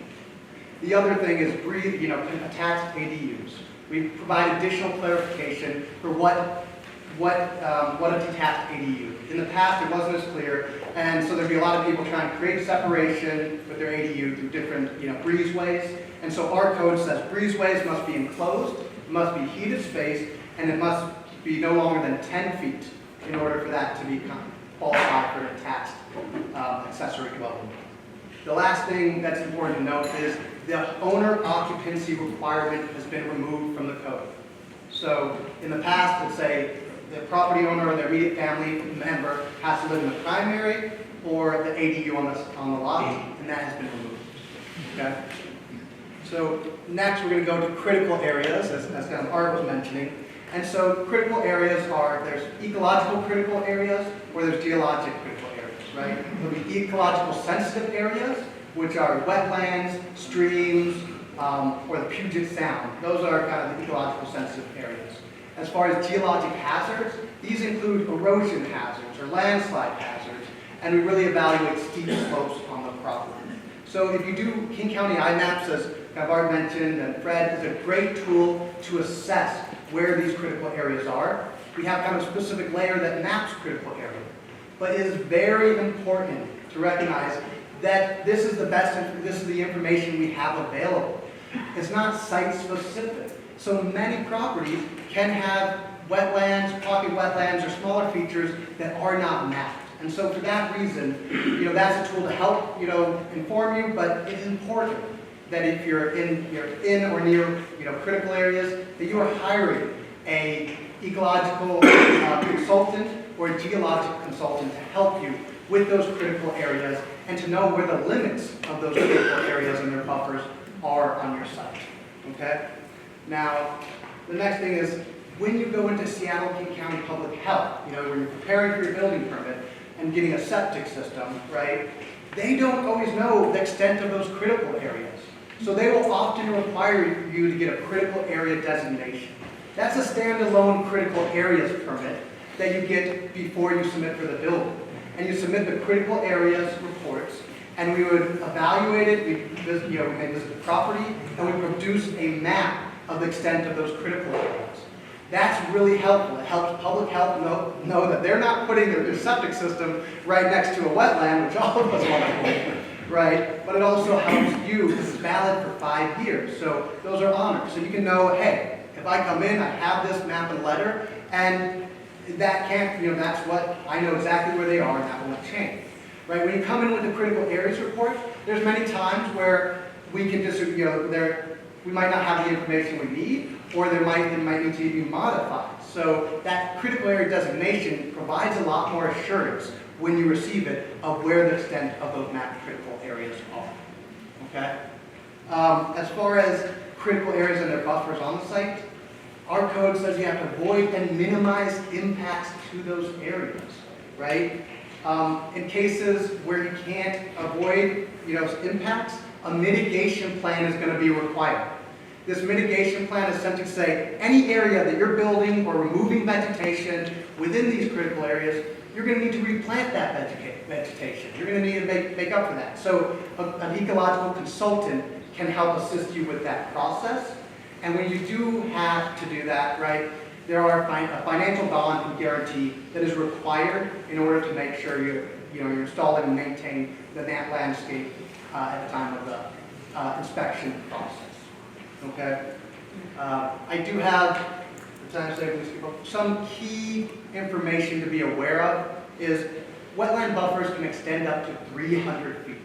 The other thing is attached ADUs. We provide additional clarification for what a detached ADU. In the past, it wasn't as clear, and so there'd be a lot of people trying to create separation with their ADU through different breezeways. And so our code says breezeways must be enclosed, must be heated space, and it must be no longer than 10 feet in order for that to become qualified for an attached accessory dwelling. The last thing that's important to note is the owner occupancy requirement has been removed from the code. So in the past, it'd say the property owner or their immediate family member has to live in the primary or the ADU on the lot, and that has been removed. Okay? So next, we're going to go to critical areas, as Art was mentioning. And so critical areas there's ecological critical areas or there's geologic critical areas, right? There'll be ecological sensitive areas, which are wetlands, streams, or the Puget Sound. Those are kind of the ecological sensitive areas. As far as geologic hazards, these include erosion hazards or landslide hazards, and we really evaluate steep slopes on the property. So if you do King County IMAPs, as kind of Art mentioned, and Fred, is a great tool to assess where these critical areas are. We have kind of a specific layer that maps critical areas. But it is very important to recognize that this is the information we have available. It's not site specific. So many properties can have wetlands, pocket wetlands, or smaller features that are not mapped. And so for that reason, that's a tool to help, inform you, but it's important that if you're in or near, critical areas, that you are hiring a ecological consultant or a geologic consultant to help you with those critical areas and to know where the limits of those critical areas and their buffers are on your site. Okay? Now, the next thing is when you go into Seattle King County Public Health, when you're preparing for your building permit and getting a septic system, right? They don't always know the extent of those critical areas. So they will often require you to get a critical area designation. That's a standalone critical areas permit that you get before you submit for the building. And you submit the critical areas reports, and we would evaluate it, we may visit the property, and we produce a map of the extent of those critical areas. That's really helpful. It helps public health know that they're not putting their septic system right next to a wetland, which all of us want to avoid, right? But it also helps you because it's valid for 5 years. So those are honored. So you can know, hey, if I come in, I have this map and letter, and that can't, that's what, I know exactly where they are, and that won't change. Right? When you come in with the critical areas report, there's many times where we can just, we might not have the information we need, or it might need to be modified. So that critical area designation provides a lot more assurance when you receive it of where the extent of those mapped critical areas are. Okay? As far as critical areas and their buffers on the site, our code says you have to avoid and minimize impacts to those areas, right? In cases where you can't avoid, impacts, a mitigation plan is going to be required. This mitigation plan is essentially to say any area that you're building or removing vegetation within these critical areas, you're going to need to replant that vegetation. You're going to need to make up for that. So an ecological consultant can help assist you with that process. And when you do have to do that, right, there are a financial bond and guarantee that is required in order to make sure you're installing and maintaining the landscape at the time of the inspection process. Okay? I do have some key information to be aware of is wetland buffers can extend up to 300 feet.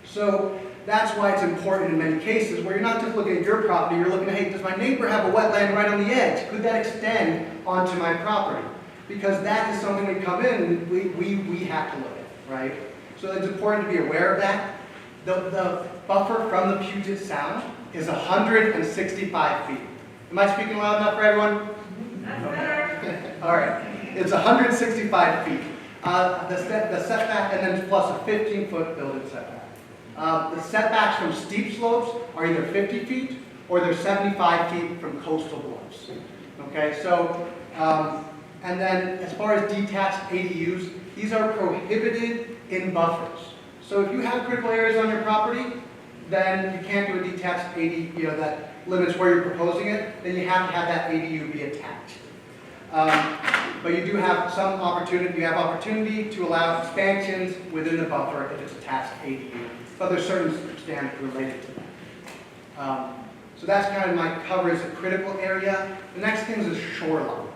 So that's why it's important in many cases where you're not just looking at your property, you're looking at, hey, does my neighbor have a wetland right on the edge? Could that extend onto my property? Because that is something we come in, we have to look at, right? So it's important to be aware of that. The buffer from the Puget Sound is 165 feet. Am I speaking loud enough for everyone? That's better. All right. It's 165 feet. The setback, and then plus a 15-foot building setback. The setbacks from steep slopes are either 50 feet or they're 75 feet from coastal bluffs. Okay, so, and then as far as detached ADUs, these are prohibited in buffers. So if you have critical areas on your property, then you can't do a detached ADU, that limits where you're proposing it, then you have to have that ADU be attached. But you do have some opportunity, you have opportunity to allow expansions within the buffer if it's attached ADU. But there's certain standards related to that. So that's kind of my coverage of critical area. The next thing is shorelines.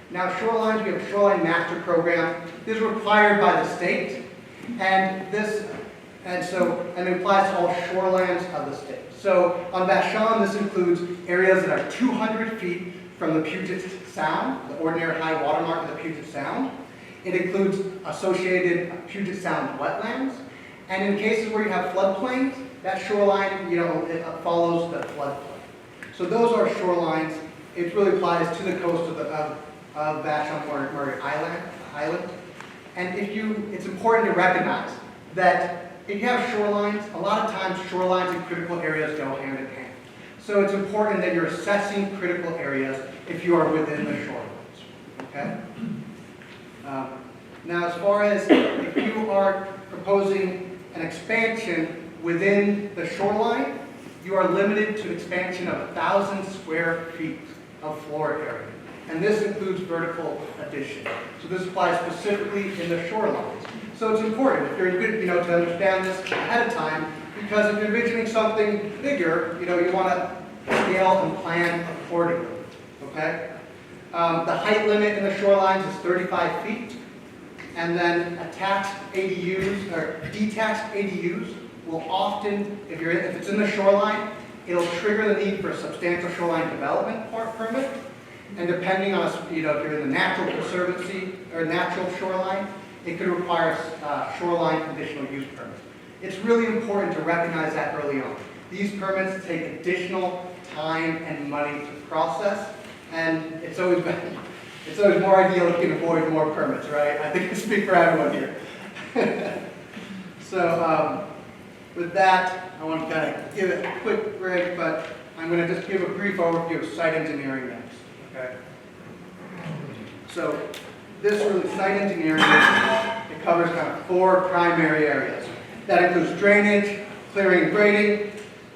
Now shorelines, we have a shoreline master program. This is required by the state, and it applies to all shorelands of the state. So on Vashon, this includes areas that are 200 feet from the Puget Sound, the ordinary high water mark of the Puget Sound. It includes associated Puget Sound wetlands. And in cases where you have floodplains, that shoreline, it follows the floodplain. So those are shorelines. It really applies to the coast of Vashon Maury Island. And it's important to recognize that if you have shorelines, a lot of times shorelines and critical areas go hand in hand. So it's important that you're assessing critical areas if you are within the shorelines. Okay? Now, as far as if you are proposing an expansion within the shoreline, you are limited to expansion of 1,000 square feet of floor area. And this includes vertical addition. So this applies specifically in the shorelines. So it's important if you're good, to understand this ahead of time, because if you're envisioning something bigger, you want to scale and plan accordingly. Okay? The height limit in the shorelines is 35 feet. And then attached ADUs or detached ADUs will often, if it's in the shoreline, it'll trigger the need for a substantial shoreline development permit. And depending on, if you're in the natural conservancy or natural shoreline, it could require a shoreline conditional use permit. It's really important to recognize that early on. These permits take additional time and money to process, and it's always more ideal if you can avoid more permits, right? I think I speak for everyone here. So with that, I want to kind of give it a quick break, but I'm going to just give a brief overview of site engineering next. Okay. So this really site engineering, it covers kind of 4 primary areas. That includes drainage, clearing and grading,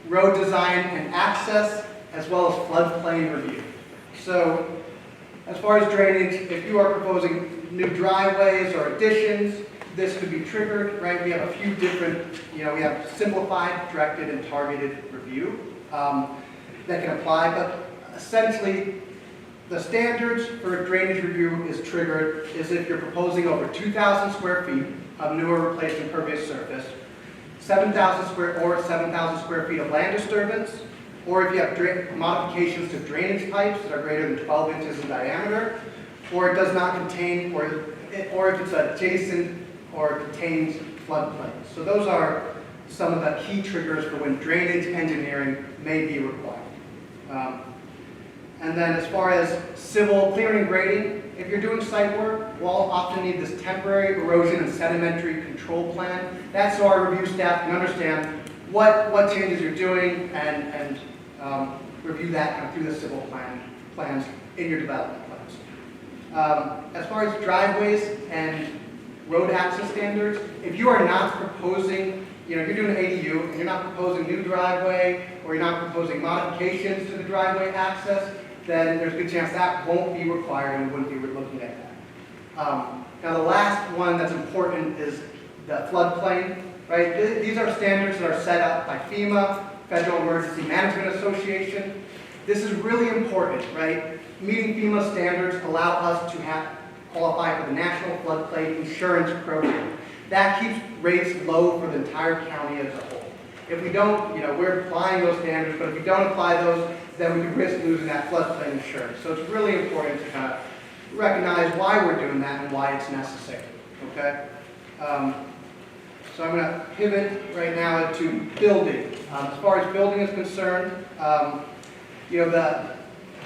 road design and access, as well as floodplain review. So as far as drainage, if you are proposing new driveways or additions, this could be triggered, right? We have a few different, we have simplified, directed, and targeted review that can apply, but essentially the standards for a drainage review is triggered is if you're proposing over 2,000 square feet of new or replaced impervious surface, 7,000 square feet of land disturbance, or if you have modifications to drainage pipes that are greater than 12 inches in diameter, or it does not contain, or if it's adjacent or contains floodplains. So those are some of the key triggers for when drainage engineering may be required. And then as far as civil clearing and grading, if you're doing site work, we'll often need this temporary erosion and sedimentary control plan. That's so our review staff can understand what changes you're doing and review that kind of through the civil plans in your development plans. As far as driveways and road access standards, if you are not proposing, you're doing an ADU and you're not proposing new driveway or you're not proposing modifications to the driveway access, then there's a good chance that won't be required and we wouldn't be looking at that. Now the last one that's important is the floodplain, right? These are standards that are set up by FEMA, Federal Emergency Management Association. This is really important, right? Meeting FEMA standards allow us to qualify for the National Floodplain Insurance Program. That keeps rates low for the entire county as a whole. If we don't, we're applying those standards, but if we don't apply those, then we could risk losing that floodplain insurance. So it's really important to kind of recognize why we're doing that and why it's necessary, okay? So I'm going to pivot right now to building. As far as building is concerned, the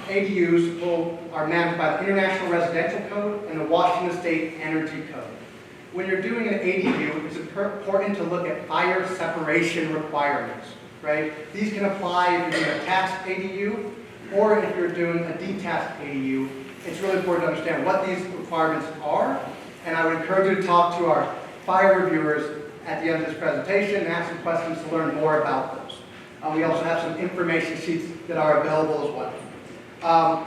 ADUs are managed by the International Residential Code and the Washington State Energy Code. When you're doing an ADU, it's important to look at fire separation requirements, right? These can apply if you're doing a attached ADU or if you're doing a detached ADU. It's really important to understand what these requirements are, and I would encourage you to talk to our fire reviewers at the end of this presentation and ask some questions to learn more about those. We also have some information sheets that are available as well.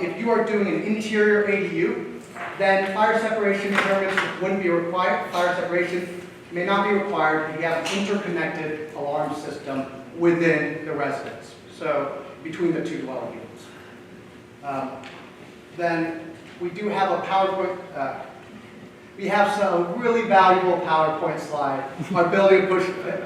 If you are doing an interior ADU, then fire separation permits wouldn't be required. Fire separation may not be required if you have an interconnected alarm system within the residence, so between the two dwelling units. Then we do have a PowerPoint. We have some really valuable PowerPoint slide. Our building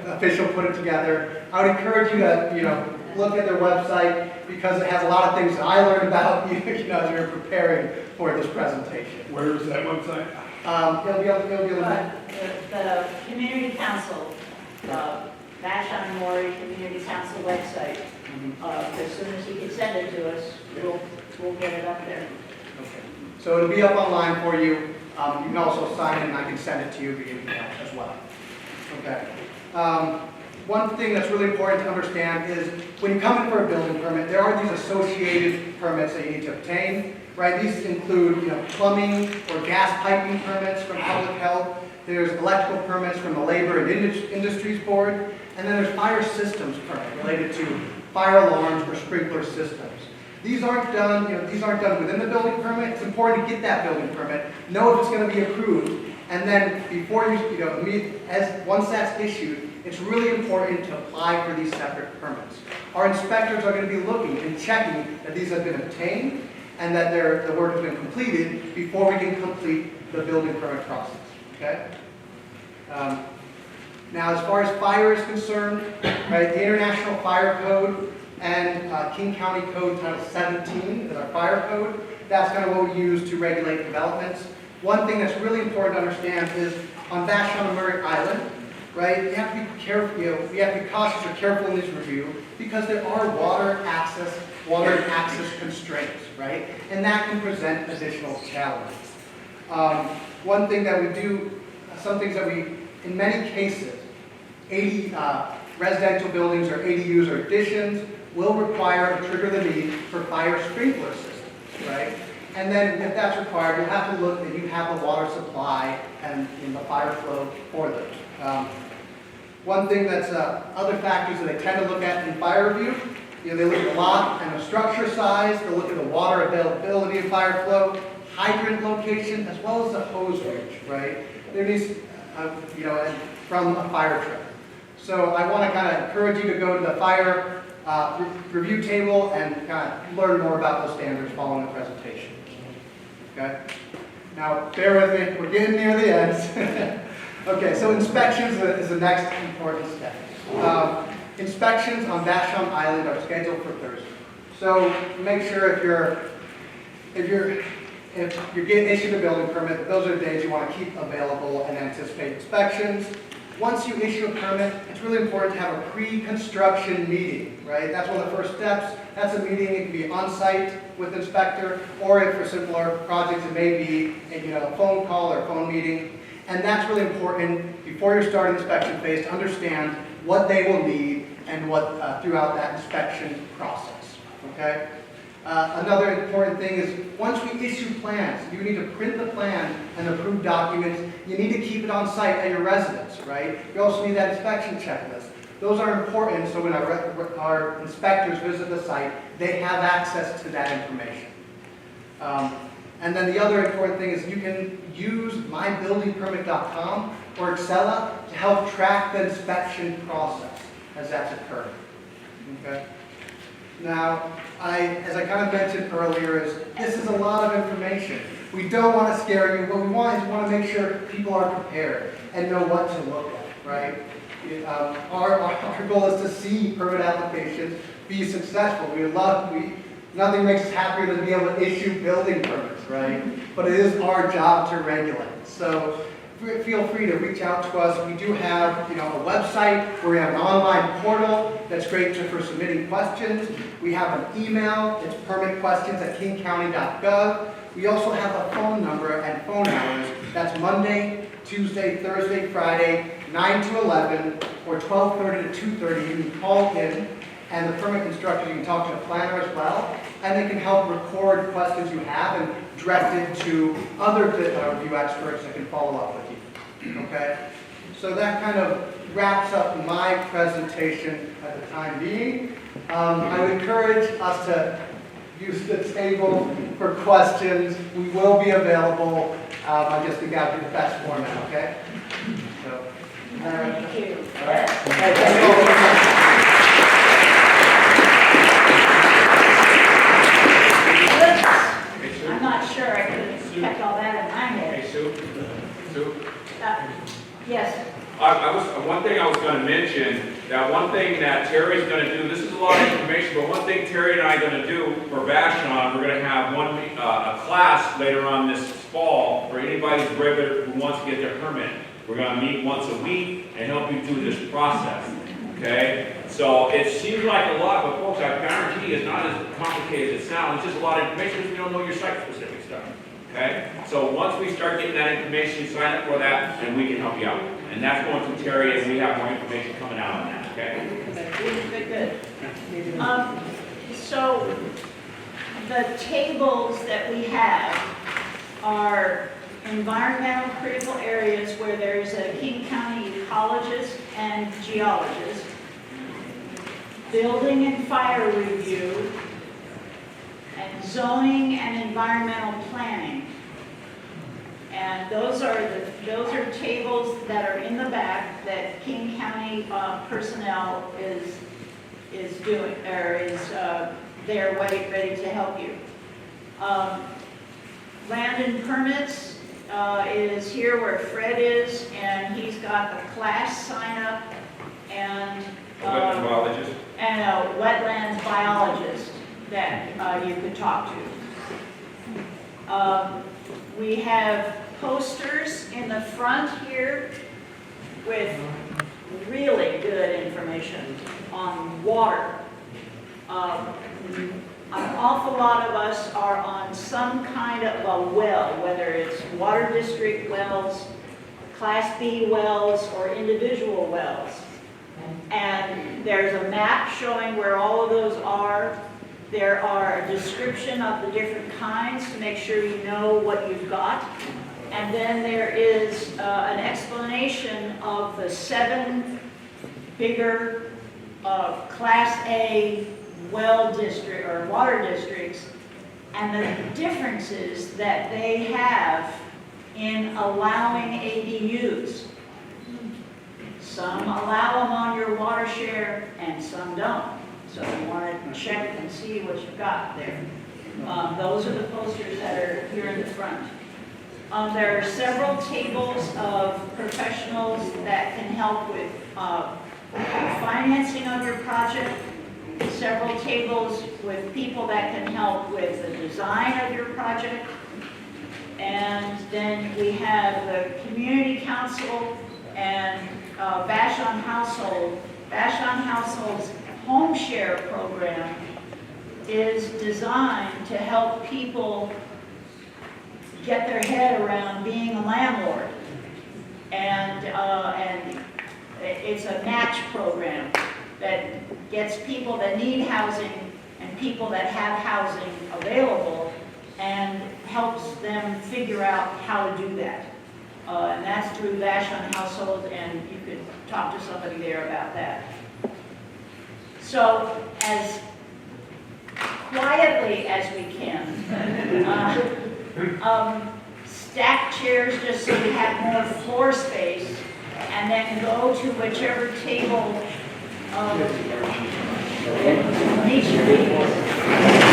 official put it together. I would encourage you to, look at their website because it has a lot of things that I learned about, as we were preparing for this presentation. Where is that website? It'll be able to. The community council, Vashon Maury Community Council website, as soon as he can send it to us, we'll get it up there. Okay. So it'll be up online for you. You can also sign in and I can send it to you via email as well. Okay. One thing that's really important to understand is when you come in for a building permit, there are these associated permits that you need to obtain, right? These include, plumbing or gas piping permits from public health. There's electrical permits from the Labor and Industries Board, and then there's fire systems permit related to fire alarms or sprinkler systems. These aren't done, within the building permit. It's important to get that building permit, know if it's going to be approved, and then before once that's issued, it's really important to apply for these separate permits. Our inspectors are going to be looking and checking that these have been obtained and that the work has been completed before we can complete the building permit process. Okay. Now, as far as fire is concerned, right, the International Fire Code and King County Code Title 17 is our fire code. That's kind of what we use to regulate developments. One thing that's really important to understand is on Vashon Maury Island, right, you have to be careful, we have to be cautious or careful in this review because there are water and access constraints, right? And that can present additional challenges. One thing that we do, some things that we, in many cases, residential buildings or ADUs or additions will require and trigger the need for fire sprinkler systems, right? And then if that's required, you'll have to look that you have the water supply and the fire flow for those. One thing that's other factors that they tend to look at in fire review, they look at the lot and the structure size, they look at the water availability and fire flow, hydrant location, as well as the hose range, right? There needs, and from a fire truck. So I want to kind of encourage you to go to the fire review table and kind of learn more about those standards following the presentation. Okay? Now, bear with me, we're getting near the end. Okay, so inspections is the next important step. Inspections on Vashon Island are scheduled for Thursday. So make sure if you're getting issued a building permit, those are the days you want to keep available and anticipate inspections. once you issue a permit, it's really important to have a pre-construction meeting, right? That's one of the first steps. That's a meeting, it can be on-site with the inspector, or if for simpler projects, it may be a phone call or phone meeting. And that's really important before you're starting the inspection phase to understand what they will need and what throughout that inspection process, okay? Another important thing is once we issue plans, you need to print the plan and approve documents. You need to keep it on site at your residence, right? You also need that inspection checklist. Those are important so when our inspectors visit the site, they have access to that information. And then the other important thing is you can use mybuildingpermit.com or Excella to help track the inspection process as that's occurring, okay? Now, as I kind of mentioned earlier, this is a lot of information. We don't want to scare you. What we want to make sure people are prepared and know what to look at, right? Our goal is to see permit applications be successful. Nothing makes us happier than to be able to issue building permits, right? But it is our job to regulate. So feel free to reach out to us. We do have, a website where we have an online portal that's great for submitting questions. We have an email. It's permitquestions@kingcounty.gov. We also have a phone number and phone hours. That's Monday, Tuesday, Thursday, Friday, 9 to 11, or 12:30 to 2:30. You can call in, and the permit constructor, you can talk to the planner as well, and they can help record questions you have and direct it to other review experts that can follow up with you, okay? So that kind of wraps up my presentation at the time being. I would encourage us to use the table for questions. We will be available. I just think that would be the best format, okay? So, Thank you. all right. Hey, thank you all very much. I'm not sure I could have kept all that in my head. Hey, Sue? Yes. One thing I was going to mention, that one thing that Terry's going to do, this is a lot of information, but one thing Terry and I are going to do for Vashon, we're going to have a class later on this fall for anybody who wants to get their permit. We're going to meet once a week and help you through this process, okay? So it seems like a lot, but folks, I guarantee it's not as complicated as it sounds. It's just a lot of information because we don't know your site-specific stuff, okay? So once we start getting that information, you sign up for that, and we can help you out. And that's going through Terry, and we have more information coming out on that, okay? Good. So the tables that we have are environmental critical areas where there's a King County ecologist and geologist, building and fire review, and zoning and environmental planning. And those are tables that are in the back that King County personnel is doing, or is there ready to help you. Land and permits is here where Fred is, and he's got the class sign up and Wetland biologist. and a wetlands biologist that you could talk to. We have posters in the front here with really good information on water. An awful lot of us are on some kind of a well, whether it's water district wells, Class B wells, or individual wells. And there's a map showing where all of those are. There are a description of the different kinds to make sure you know what you've got. And then there is an explanation of the 7 bigger Class A well district or water districts and the differences that they have in allowing ADUs. Some allow them on your water share and some don't. So you want to check and see what you've got there. Those are the posters that are here in the front. There are several tables of professionals that can help with financing of your project, several tables with people that can help with the design of your project, and then we have the community council and Vashon Household's home share program is designed to help people get their head around being a landlord. And it's a match program that gets people that need housing and people that have housing available and helps them figure out how to do that. And that's through Vashon Household, and you could talk to somebody there about that. So as quietly as we can, stack chairs just so we have more floor space, and then go to whichever table needs to be.